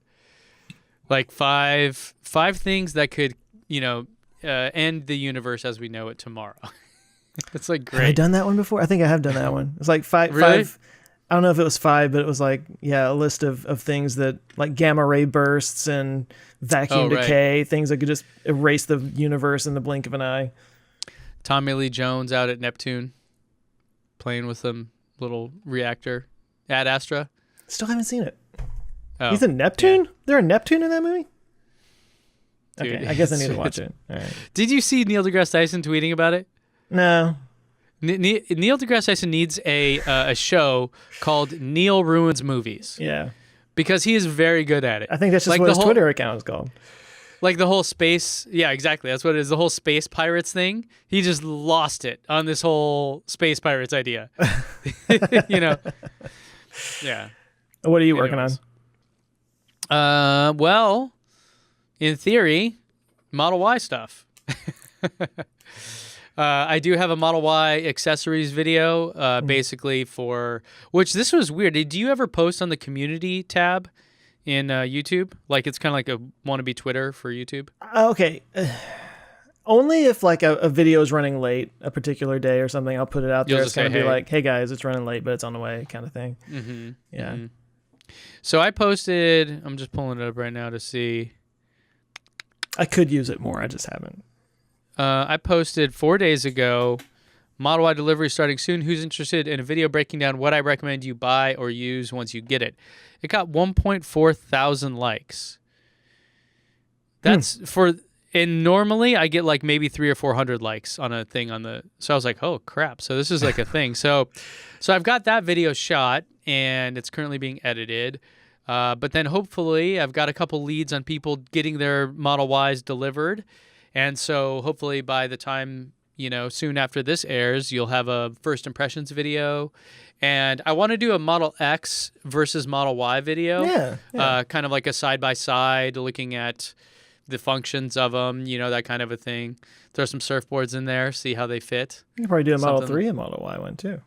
Like five things that could, you know, end the universe as we know it tomorrow. It's like great. Have I done that one before? I think I have done that one. It's like five. Really? I don't know if it was 5, but it was like, yeah, a list of things that like gamma ray bursts and vacuum decay, things that could just erase the universe in the blink of an eye. Tommy Lee Jones out at Neptune playing with some little reactor Ad Astra. Still haven't seen it. Oh, he's in Neptune? Yeah. They're in Neptune in that movie? Dude, okay, I guess I need to watch it. All right. Did you see Neil deGrasse Tyson tweeting about it? No. Neil deGrasse Tyson needs a show called Neil Ruins Movies. Yeah. Because he is very good at it. I think that's just like what his Twitter account is called. Like the whole space, yeah, exactly. That's what it is. The whole space pirates thing. He just lost it on this whole space pirates idea. You know? Yeah. What are you working on? Well, in theory, Model Y stuff. I do have a Model Y accessories video, basically for which this was weird. Did you ever post on the community tab in YouTube? Like it's kind of like a wannabe Twitter for YouTube. Okay. Only if like a video is running late a particular day or something, I'll put it out there. It's going to be like, hey guys, it's running late, but it's on the way kind of thing. Mm-hmm. Yeah. Mm-hmm. So I posted, I'm just pulling it up right now to see. I could use it more. I just haven't. I posted 4 days ago, Model Y delivery starting soon. Who's interested in a video breaking down what I recommend you buy or use once you get it? It got 1.4 thousand likes. That's for, and normally I get like maybe 300 or 400 likes on a thing on the, so I was like, oh crap. So this is like a thing. So I've got that video shot and it's currently being edited. But then hopefully I've got a couple leads on people getting their Model Ys delivered. And so hopefully by the time, soon after this airs, you'll have a first impressions video. And I want to do a Model X versus Model Y video. Yeah. Kind of like a side-by-side looking at the functions of them, that kind of a thing. Throw some surfboards in there, see how they fit. You can probably do a Model 3 and Model Y one too.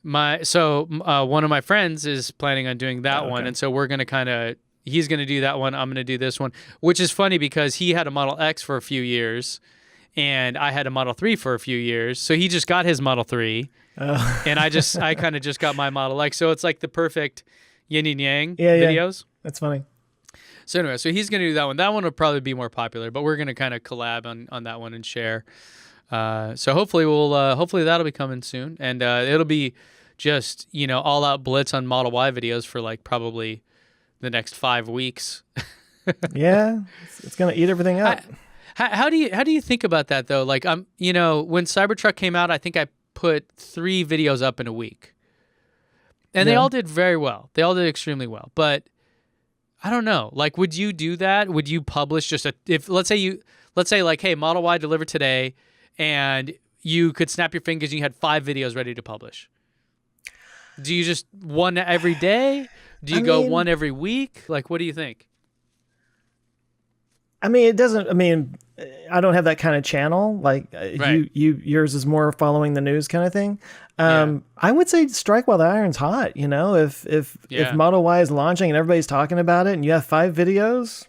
One of my friends is planning on doing that one. And so we're going to he's going to do that one. I'm going to do this one, which is funny because he had a Model X for a few years and I had a Model 3 for a few years. So he just got his Model 3 and I kind of just got my Model X. So it's like the perfect yin and yang videos. Yeah. That's funny. So anyway, so he's going to do that one. That one will probably be more popular, but we're going to kind of collab on that one and share. So hopefully hopefully that'll be coming soon. And it'll be just, all out blitz on Model Y videos for like probably the next 5 weeks. Yeah, it's gonna eat everything up. How do you think about that though? Like when Cybertruck came out, I think I put 3 videos up in a week, and they all did very well. They all did extremely well. But I don't know. Like, would you do that? Would you publish just let's say like, hey, Model Y delivered today, and you could snap your fingers and you had 5 videos ready to publish. Do you just one every day? Do you go one every week? Like, what do you think? I don't have that kind of channel. Like yours is more following the news kind of thing. I would say strike while the iron's hot. If Model Y is launching and everybody's talking about it and you have 5 videos,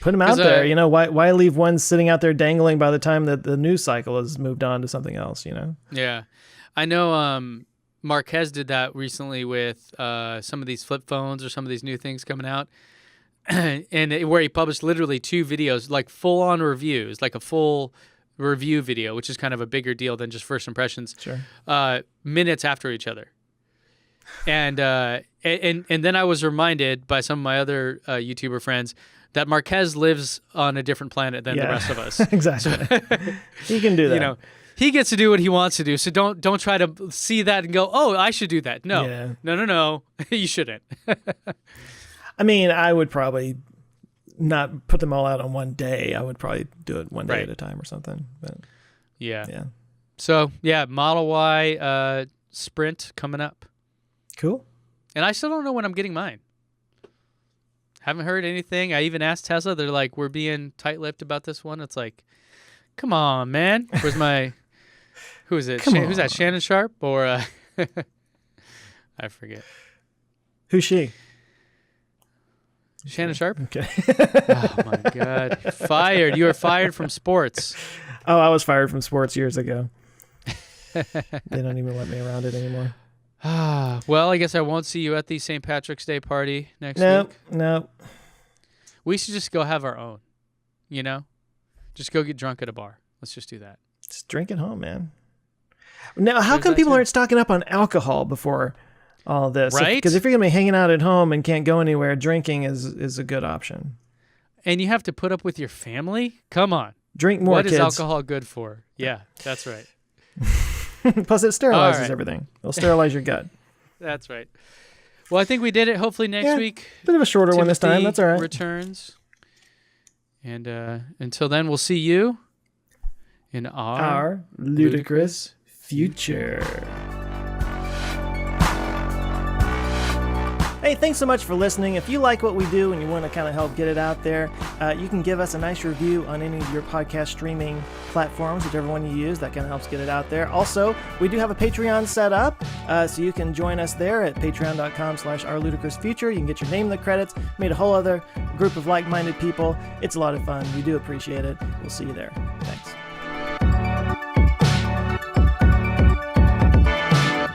put them out there. Why leave one sitting out there dangling by the time that the news cycle has moved on to something else, Yeah. I know Marquez did that recently with some of these flip phones or some of these new things coming out. Where he published literally 2 videos, like full-on reviews, like a full review video, which is kind of a bigger deal than just first impressions. Sure. Minutes after each other. And then I was reminded by some of my other YouTuber friends that Marquez lives on a different planet than the rest of us. Exactly. So, he can do that. He gets to do what he wants to do. So don't try to see that and go, oh, I should do that. No, no, you shouldn't. I would probably not put them all out on one day. I would probably do it one day at a time or something. But yeah. So Model Y Sprint coming up. Cool. And I still don't know when I'm getting mine. Haven't heard anything. I even asked Tesla. They're like, we're being tight-lipped about this one. It's like, come on, man. Where's my... Who is it? Who's that? Shannon Sharp or... I forget. Who's she? Shannon Sharp? Okay. Oh, my God. Fired. You are fired from sports. Oh, I was fired from sports years ago. They don't even let me around it anymore. Well, I guess I won't see you at the St. Patrick's Day party next Nope, week. nope. We should just go have our own, you know? Just go get drunk at a bar. Let's just do that. Just drink at home, man. Now, how There's come that people too. aren't stocking up on alcohol before all this? Right? Because if you're going to be hanging out at home and can't go anywhere, drinking is a good option. And you have to put up with your family? Come on. Drink more, What kids. is alcohol good for? Yeah, that's right. Plus, it sterilizes All right. everything. It'll sterilize your gut. That's right. Well, I think we did it. Hopefully next Yeah, week. Bit of a shorter one this time. Timothy That's all right. Returns. And until then, we'll see you in Our ludicrous future. Hey, thanks so much for listening. If you like what we do and you want to kind of help get it out there, you can give us a nice review on any of your podcast streaming platforms, whichever one you use. That kind of helps get it out there. Also, we do have a Patreon set up, so you can join us there at patreon.com/ourludicrousfuture. You can get your name in the credits, meet a whole other group of like-minded people. It's a lot of fun. We do appreciate it. We'll see you there. Thanks.